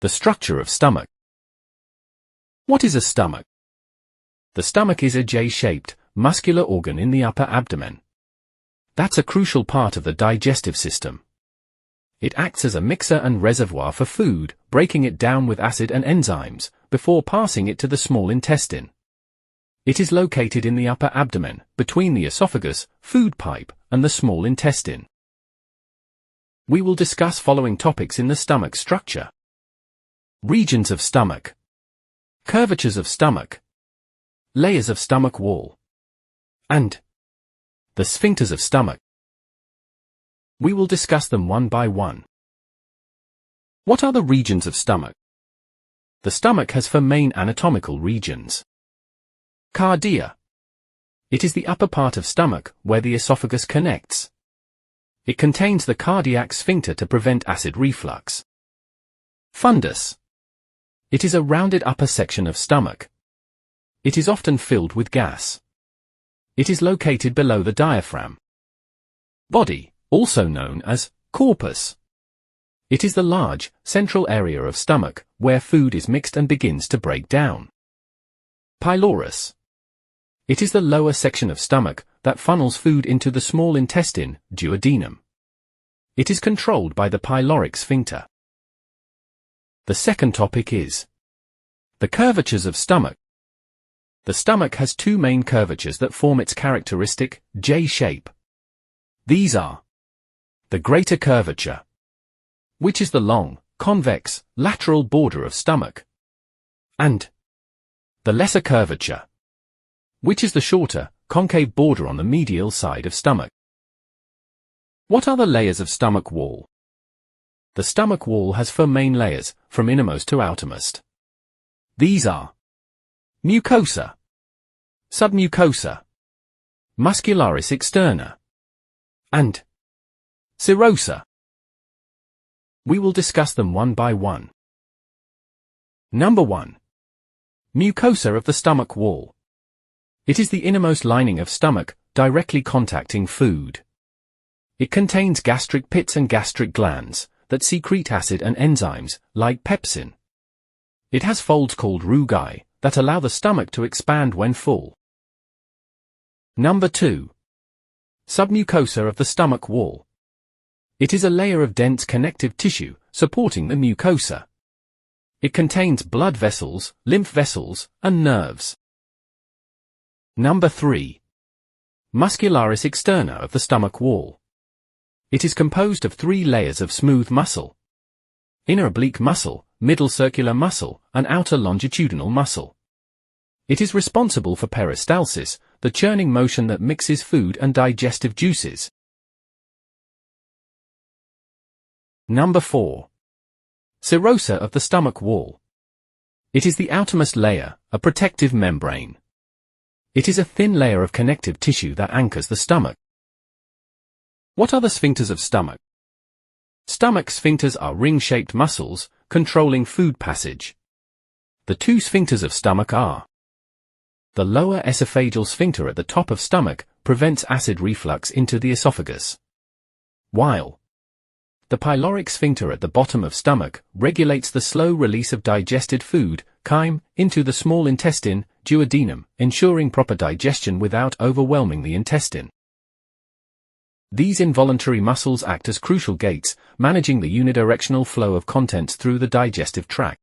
The structure of stomach. What is a stomach? The stomach is a J-shaped, muscular organ in the upper abdomen. That's a crucial part of the digestive system. It acts as a mixer and reservoir for food, breaking it down with acid and enzymes, before passing it to the small intestine. It is located in the upper abdomen, between the esophagus, food pipe, and the small intestine. We will discuss following topics in the stomach structure. Regions of stomach. Curvatures of stomach. Layers of stomach wall. And the sphincters of stomach. We will discuss them one by one. What are the regions of stomach? The stomach has 4 main anatomical regions. Cardia. It is the upper part of stomach where the esophagus connects. It contains the cardiac sphincter to prevent acid reflux. Fundus. It is a rounded upper section of stomach. It is often filled with gas. It is located below the diaphragm. Body, also known as corpus. It is the large, central area of stomach, where food is mixed and begins to break down. Pylorus. It is the lower section of stomach that funnels food into the small intestine, duodenum. It is controlled by the pyloric sphincter. The second topic is the curvatures of stomach. The stomach has 2 main curvatures that form its characteristic J shape. These are the greater curvature, which is the long, convex, lateral border of stomach, and the lesser curvature, which is the shorter, concave border on the medial side of stomach. What are the layers of stomach wall? The stomach wall has 4 main layers, from innermost to outermost. These are mucosa, submucosa, muscularis externa, and serosa. We will discuss them one by one. Number 1. Mucosa of the stomach wall. It is the innermost lining of stomach, directly contacting food. It contains gastric pits and gastric glands that secrete acid and enzymes, like pepsin. It has folds called rugae that allow the stomach to expand when full. Number 2. Submucosa of the stomach wall. It is a layer of dense connective tissue supporting the mucosa. It contains blood vessels, lymph vessels, and nerves. Number 3. Muscularis externa of the stomach wall. It is composed of 3 layers of smooth muscle: inner oblique muscle, middle circular muscle, and outer longitudinal muscle. It is responsible for peristalsis, the churning motion that mixes food and digestive juices. Number 4. Serosa of the stomach wall. It is the outermost layer, a protective membrane. It is a thin layer of connective tissue that anchors the stomach. What are the sphincters of stomach? Stomach sphincters are ring-shaped muscles, controlling food passage. The 2 sphincters of stomach are: the lower esophageal sphincter at the top of stomach prevents acid reflux into the esophagus, while the pyloric sphincter at the bottom of stomach regulates the slow release of digested food, chyme, into the small intestine, duodenum, ensuring proper digestion without overwhelming the intestine. These involuntary muscles act as crucial gates, managing the unidirectional flow of contents through the digestive tract.